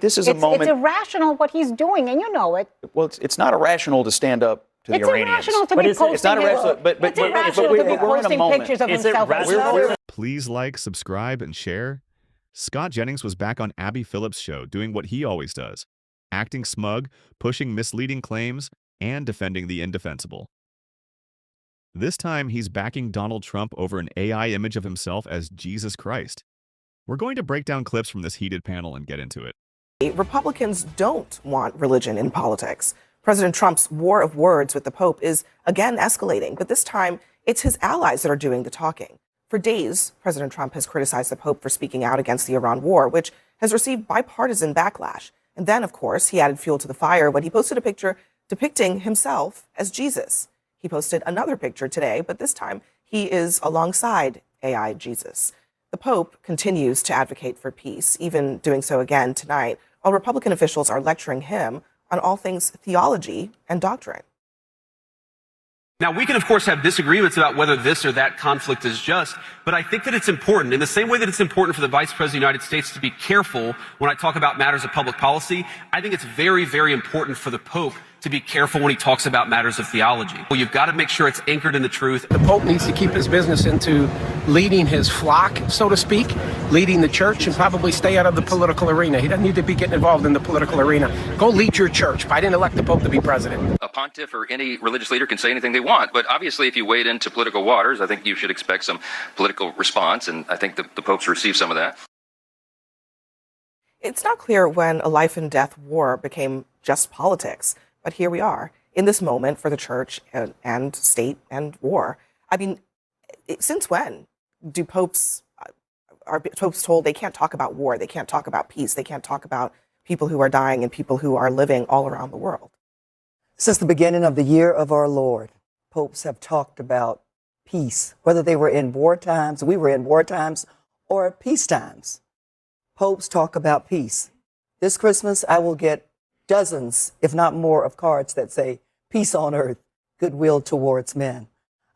This is a moment. It's irrational what he's doing, and you know it. Well, it's not irrational to stand up to the Iranians. It's irrational to be posting. It's not irrational, but we're in a moment. Pictures of himself. Please like, subscribe, and share. Scott Jennings was back on Abby Phillip's show doing what he always does, acting smug, pushing misleading claims, and defending the indefensible. This time, he's backing Donald Trump over an AI image of himself as Jesus Christ. We're going to break down clips from this heated panel and get into it. Republicans don't want religion in politics. President Trump's war of words with the Pope is again escalating, but this time it's his allies that are doing the talking. For days, President Trump has criticized the Pope for speaking out against the Iran war, which has received bipartisan backlash. And then, of course, he added fuel to the fire when he posted a picture depicting himself as Jesus. He posted another picture today, but this time he is alongside AI Jesus. The Pope continues to advocate for peace, even doing so again tonight, while Republican officials are lecturing him on all things theology and doctrine. Now, we can, of course, have disagreements about whether this or that conflict is just, but I think that it's important, in the same way that it's important for the Vice President of the United States to be careful when I talk about matters of public policy, I think it's very, very important for the Pope to be careful when he talks about matters of theology. Well, you've got to make sure it's anchored in the truth. The Pope needs to keep his business into leading his flock, so to speak, leading the church, and probably stay out of the political arena. He doesn't need to be getting involved in the political arena. Go lead your church. I didn't elect the Pope to be president. A pontiff or any religious leader can say anything they want, but obviously if you wade into political waters, I think you should expect some political response, and I think the Pope's received some of that. It's not clear when a life and death war became just politics. But here we are in this moment for the church and state and war. I mean, since when are popes told they can't talk about war, they can't talk about peace, they can't talk about people who are dying and people who are living all around the world? Since the beginning of the year of our Lord, popes have talked about peace, whether they were in war times, we were in war times, or peace times. Popes talk about peace. This Christmas, I will get dozens, if not more, of cards that say, peace on earth, goodwill towards men.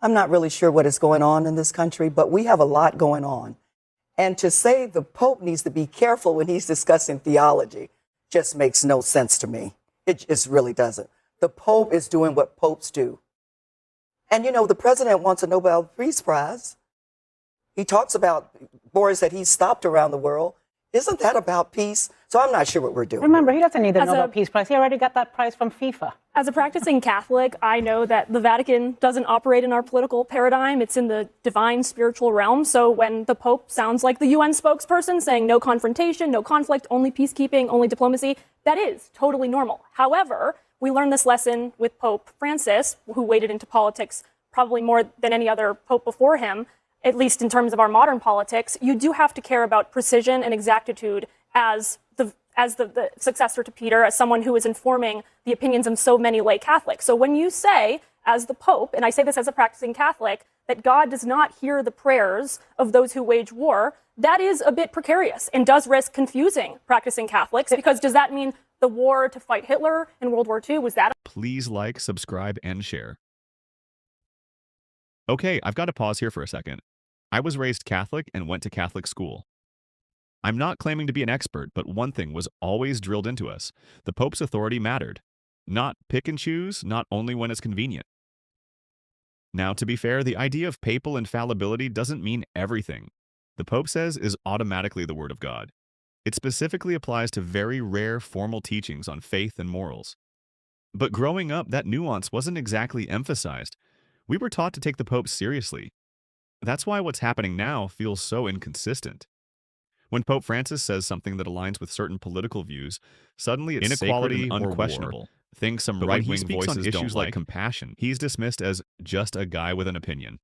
I'm not really sure what is going on in this country, but we have a lot going on. And to say the Pope needs to be careful when he's discussing theology just makes no sense to me. It just really doesn't. The Pope is doing what popes do. And, you know, the president wants a Nobel Peace Prize. He talks about wars that he's stopped around the world. Isn't that about peace? So I'm not sure what we're doing. Remember, he doesn't need the Nobel Peace Prize. He already got that prize from FIFA. As a practicing Catholic, I know that the Vatican doesn't operate in our political paradigm. It's in the divine spiritual realm. So when the Pope sounds like the UN spokesperson saying no confrontation, no conflict, only peacekeeping, only diplomacy, that is totally normal. However, we learned this lesson with Pope Francis, who waded into politics probably more than any other Pope before him, at least in terms of our modern politics. You do have to care about precision and exactitude as the successor to Peter, as someone who is informing the opinions of so many lay Catholics. So when you say, as the Pope, and I say this as a practicing Catholic, that God does not hear the prayers of those who wage war, that is a bit precarious and does risk confusing practicing Catholics, because does that mean the war to fight Hitler in World War II, was that? Please like, subscribe, and share. Okay, I've got to pause here for a second. I was raised Catholic and went to Catholic school. I'm not claiming to be an expert, but one thing was always drilled into us. The Pope's authority mattered. Not pick and choose, not only when it's convenient. Now, to be fair, the idea of papal infallibility doesn't mean everything the Pope says is automatically the Word of God. It specifically applies to very rare formal teachings on faith and morals. But growing up, that nuance wasn't exactly emphasized. We were taught to take the Pope seriously. That's why what's happening now feels so inconsistent. When Pope Francis says something that aligns with certain political views, suddenly it's inequality and unquestionable. Things some right-wing voices on issues like compassion, he's dismissed as just a guy with an opinion.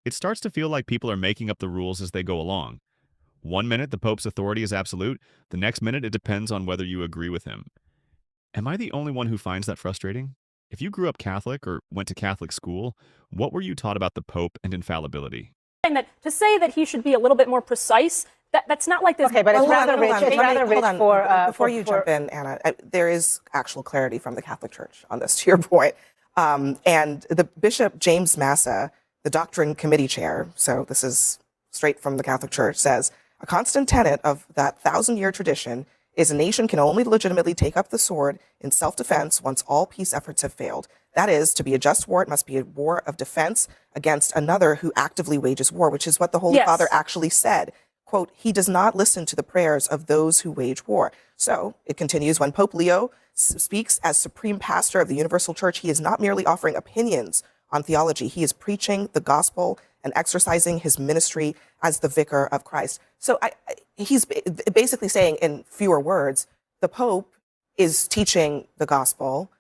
It starts to feel like people are making up the rules as they go along. One minute the Pope's authority is absolute, the next minute it depends on whether you agree with him. Am I the only one who finds that frustrating? If you grew up Catholic or went to Catholic school, what were you taught about the Pope and infallibility? And that to say that he should be a little bit more precise, that's not like this. Okay, but it's rather rich. It's rather rich for... Before you jump in, Anna, there is actual clarity from the Catholic Church on this, to your point. And the Bishop James Massa, the Doctrine Committee Chair, so this is straight from the Catholic Church, says, a constant tenet of that 1,000-year tradition is a nation can only legitimately take up the sword in self-defense once all peace efforts have failed. That is, to be a just war, it must be a war of defense against another who actively wages war, which is what the Holy Father actually said. Quote, he does not listen to the prayers of those who wage war. So it continues, when Pope Leo speaks as supreme pastor of the Universal Church, he is not merely offering opinions on theology. He is preaching the gospel and exercising his ministry as the vicar of Christ. So he's basically saying, in fewer words, the Pope is teaching the gospel.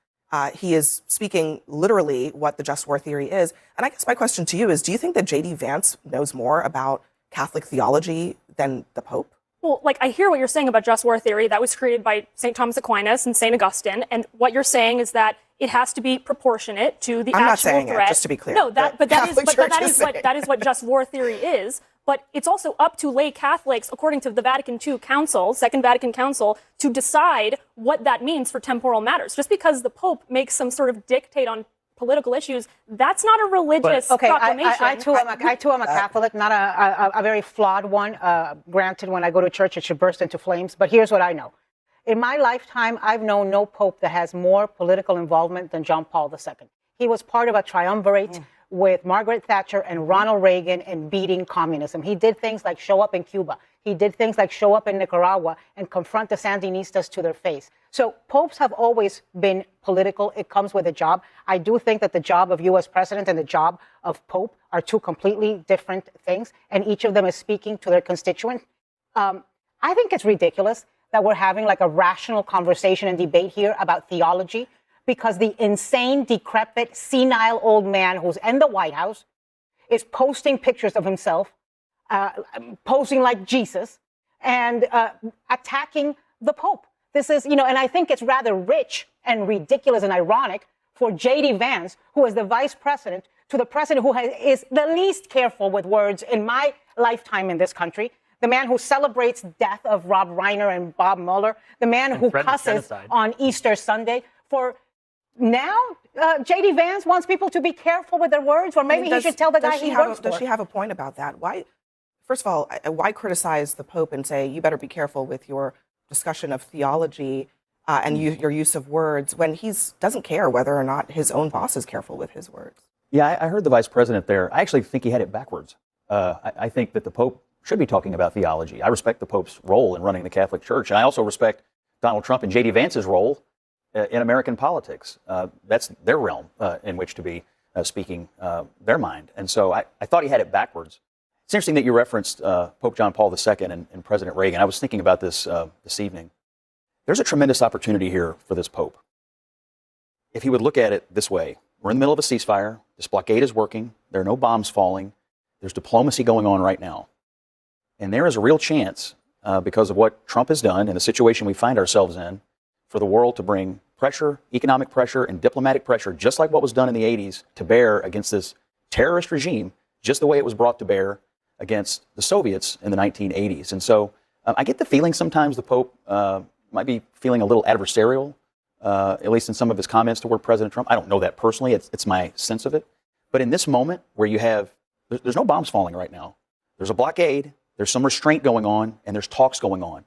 He is speaking literally what the just war theory is. And I guess my question to you is, do you think that J.D. Vance knows more about Catholic theology than the Pope? Well, like, I hear what you're saying about just war theory. That was created by St. Thomas Aquinas and St. Augustine. And what you're saying is that it has to be proportionate to the I'm actual not saying threat. it, just to be clear. No, that is Catholic what just war theory is. But it's also up to lay Catholics, according to the Vatican II Council, Second Vatican Council, to decide what that means for temporal matters. Just because the Pope makes some sort of dictate on political issues, that's not a religious proclamation. I too am a Catholic, not a very flawed one. Granted, when I go to church, it should burst into flames. But here's what I know. In my lifetime, I've known no Pope that has more political involvement than John Paul II. He was part of a triumvirate with Margaret Thatcher and Ronald Reagan in beating communism. He did things like show up in Cuba. He did things like show up in Nicaragua and confront the Sandinistas to their face. So popes have always been political. It comes with a job. I do think that the job of U.S. president and the job of pope are two completely different things, and each of them is speaking to their constituent. I think it's ridiculous that we're having like a rational conversation and debate here about theology, because the insane, decrepit, senile old man who's in the White House is posting pictures of himself, posing like Jesus, and attacking the Pope. This is, and I think it's rather rich and ridiculous and ironic for J.D. Vance, who is the vice president, to the president who is the least careful with words in my lifetime in this country, the man who celebrates death of Rob Reiner and Bob Mueller, the man who cusses on Easter Sunday. For now, J.D. Vance wants people to be careful with their words, or maybe he should tell the guy he works for. Does she have a point about that? Why, first of all, why criticize the Pope and say, you better be careful with your discussion of theology and your use of words, when he doesn't care whether or not his own boss is careful with his words? Yeah, I heard the vice president there. I actually think he had it backwards. I think that the Pope should be talking about theology. I respect the Pope's role in running the Catholic Church, and I also respect Donald Trump and J.D. Vance's role in American politics. That's their realm in which to be speaking their mind. And so I thought he had it backwards. It's interesting that you referenced Pope John Paul II and President Reagan. I was thinking about this this evening. There's a tremendous opportunity here for this Pope. If he would look at it this way: we're in the middle of a ceasefire. This blockade is working. There are no bombs falling. There's diplomacy going on right now. And there is a real chance, because of what Trump has done and the situation we find ourselves in, for the world to bring pressure, economic pressure, and diplomatic pressure, just like what was done in the 80s, to bear against this terrorist regime, just the way it was brought to bear against the Soviets in the 1980s. And so I get the feeling sometimes the Pope might be feeling a little adversarial, at least in some of his comments toward President Trump. I don't know that personally. It's my sense of it. But in this moment where you have, there's no bombs falling right now. There's a blockade. There's some restraint going on, and there's talks going on.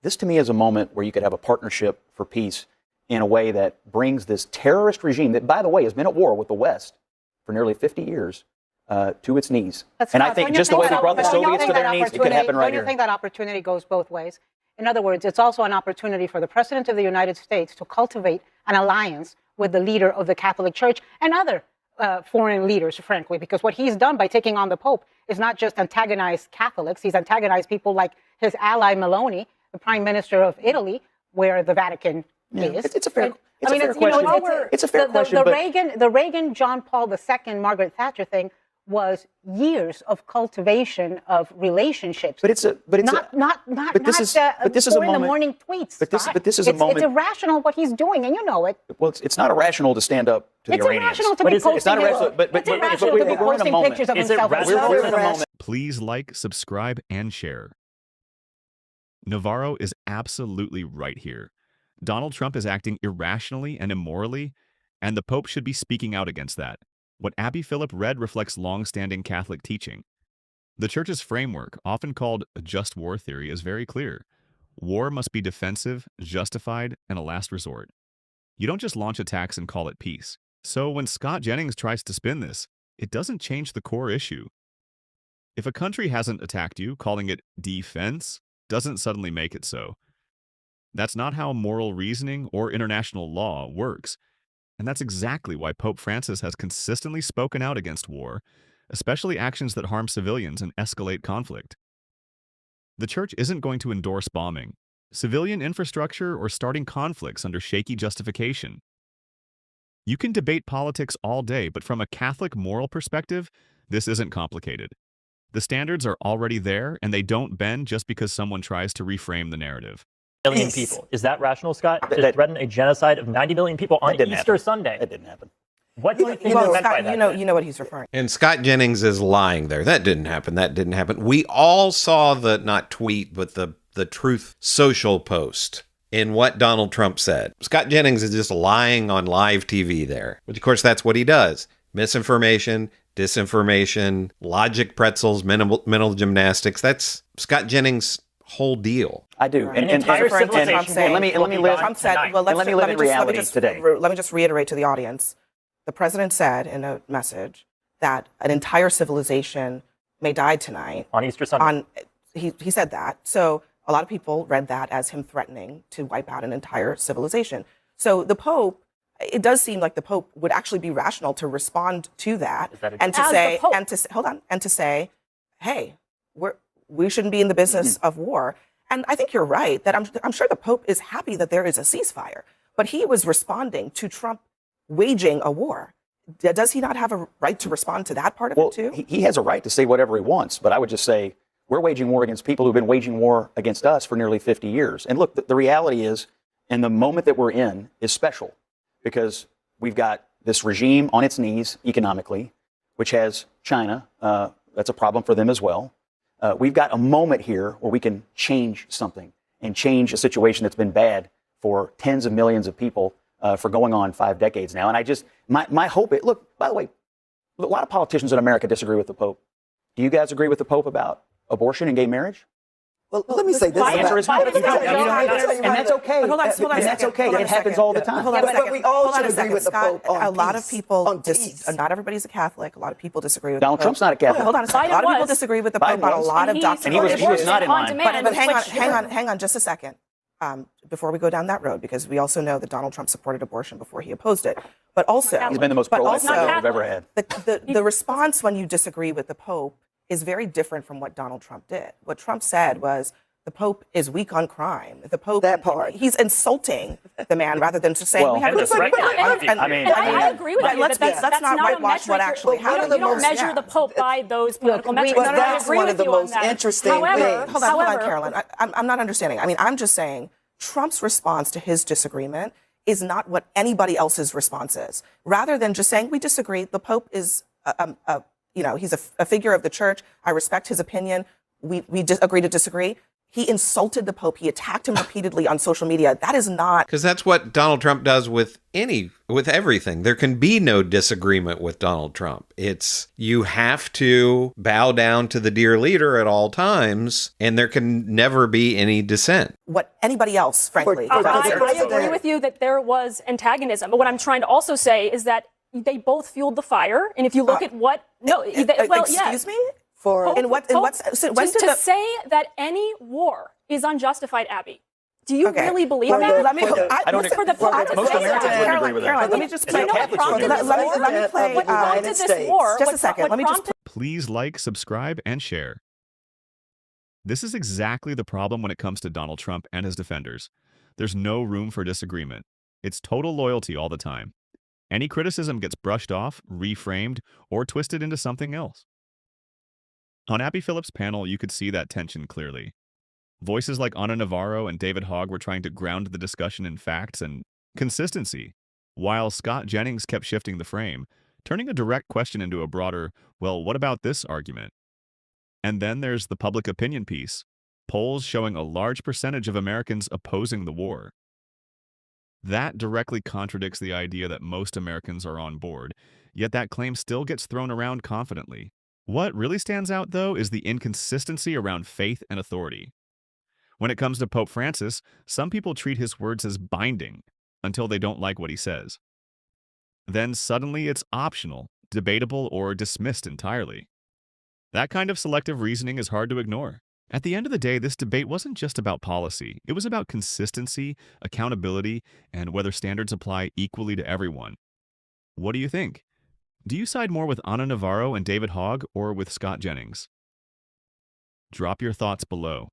This, to me, is a moment where you could have a partnership for peace in a way that brings this terrorist regime that, by the way, has been at war with the West for nearly 50 years to its knees. And I think just the way we brought the Soviets to their knees, it could happen right here. Don't you think that opportunity goes both ways? In other words, it's also an opportunity for the President of the United States to cultivate an alliance with the leader of the Catholic Church and other foreign leaders, frankly, because what he's done by taking on the Pope is not just antagonize Catholics, he's antagonized people like his ally Meloni, the Prime Minister of Italy, where the Vatican is. It's a fair question. It's a fair question. The Reagan, John Paul II, Margaret Thatcher thing was years of cultivation of relationships. But this is a moment. In the morning tweets. But this is a moment. It's irrational what he's doing, and you know it. Well, it's not irrational to stand up to the Iranians. It's irrational to be posting pictures of himself. We're in a moment. Please like, subscribe, and share. Navarro is absolutely right here. Donald Trump is acting irrationally and immorally, and the Pope should be speaking out against that. What Abby Phillip read reflects long-standing Catholic teaching. The Church's framework, often called a just war theory, is very clear. War must be defensive, justified, and a last resort. You don't just launch attacks and call it peace. So when Scott Jennings tries to spin this, it doesn't change the core issue. If a country hasn't attacked you, calling it defense doesn't suddenly make it so. That's not how moral reasoning or international law works. And that's exactly why Pope Francis has consistently spoken out against war, especially actions that harm civilians and escalate conflict. The Church isn't going to endorse bombing, civilian infrastructure, or starting conflicts under shaky justification. You can debate politics all day, but from a Catholic moral perspective, this isn't complicated. The standards are already there, and they don't bend just because someone tries to reframe the narrative. Million people. Is that rational, Scott? To threaten a genocide of 90 million people on Easter Sunday? That didn't happen. What do you think Well, meant by Scott, that? you know what he's referring. And Scott Jennings is lying there. That didn't happen. That didn't happen. We all saw the, not tweet, but the Truth Social post in what Donald Trump said. Scott Jennings is just lying on live TV there. Which, of course, that's what he does. Misinformation, disinformation, logic pretzels, mental gymnastics. That's Scott Jennings' whole deal. I do. An entire civilization let me live. Trump said, well, let me live in reality today. Let me just reiterate to the audience. The president said in a message that an entire civilization may die tonight. On Easter Sunday. He said that. So a lot of people read that as him threatening to wipe out an entire civilization. So the Pope, it does seem like the Pope would actually be rational to respond to that, and to say, hey, we shouldn't be in the business of war. And I think you're right that I'm sure the Pope is happy that there is a ceasefire, but he was responding to Trump waging a war. Does he not have a right to respond to that part of it too? He has a right to say whatever he wants, but I would just say we're waging war against people who've been waging war against us for nearly 50 years. And look, the reality is, and the moment that we're in is special because we've got this regime on its knees economically, which has China. That's a problem for them as well. We've got a moment here where we can change something and change a situation that's been bad for tens of millions of people for going on 5 decades now. And I just, my hope, look, by the way, a lot of politicians in America disagree with the Pope. Do you guys agree with the Pope about abortion and gay marriage? Well, let me say this. The answer is no. And that's okay. Hold on, And that's okay. It happens all the time. Hold on a second. But we all should agree with the Scott, Pope on a lot of peace. people, On peace. not everybody's a Catholic. A lot of people disagree with Donald the Pope. Trump's not a Catholic. Hold on a second. A lot of people was. disagree with the Pope on a lot of doctrinal And he was not in line. But hang on just a second. Before we go down that road, because we also know that Donald Trump supported abortion before he opposed it. But also, He's been the most pro-life president we've ever had. the response when you disagree with the Pope is very different from what Donald Trump did. What Trump said was, the Pope is weak on crime. The Pope, that part. He's insulting the man rather than just saying we have and to right now, I agree with you, but that's not whitewash a what metric. actually You happened. don't measure the Pope by those political metrics. But and I that's agree one with of the you on most that. interesting However, things. Hold on, Carolyn. I'm not understanding. I mean, I'm just saying Trump's response to his disagreement is not what anybody else's response is. Rather than just saying we disagree, the Pope is, he's a figure of the church. I respect his opinion. We agree to disagree. He insulted the Pope. He attacked him repeatedly on social media. That is not... Because that's what Donald Trump does with everything. There can be no disagreement with Donald Trump. It's you have to bow down to the dear leader at all times, and there can never be any dissent. What anybody else, frankly. I agree with you that there was antagonism. But what I'm trying to also say is that they both fueled the fire. And if you look at what... Excuse me? To say that any war is unjustified, Abby, do you really believe that? I don't for the Pope to most say Americans that. wouldn't agree with that. Let me just You know what prompted this war? Let me play. What prompted this war? Just a second. Let me just. Please like, subscribe, and share. This is exactly the problem when it comes to Donald Trump and his defenders. There's no room for disagreement. It's total loyalty all the time. Any criticism gets brushed off, reframed, or twisted into something else. On Abby Phillip's panel, you could see that tension clearly. Voices like Navarro and David Hogg were trying to ground the discussion in facts and consistency, while Scott Jennings kept shifting the frame, turning a direct question into a broader, well, what about this argument? And then there's the public opinion piece, polls showing a large percentage of Americans opposing the war. That directly contradicts the idea that most Americans are on board, yet that claim still gets thrown around confidently. What really stands out, though, is the inconsistency around faith and authority. When it comes to Pope Francis, some people treat his words as binding until they don't like what he says. Then suddenly it's optional, debatable, or dismissed entirely. That kind of selective reasoning is hard to ignore. At the end of the day, this debate wasn't just about policy. It was about consistency, accountability, and whether standards apply equally to everyone. What do you think? Do you side more with Navarro and David Hogg or with Scott Jennings? Drop your thoughts below.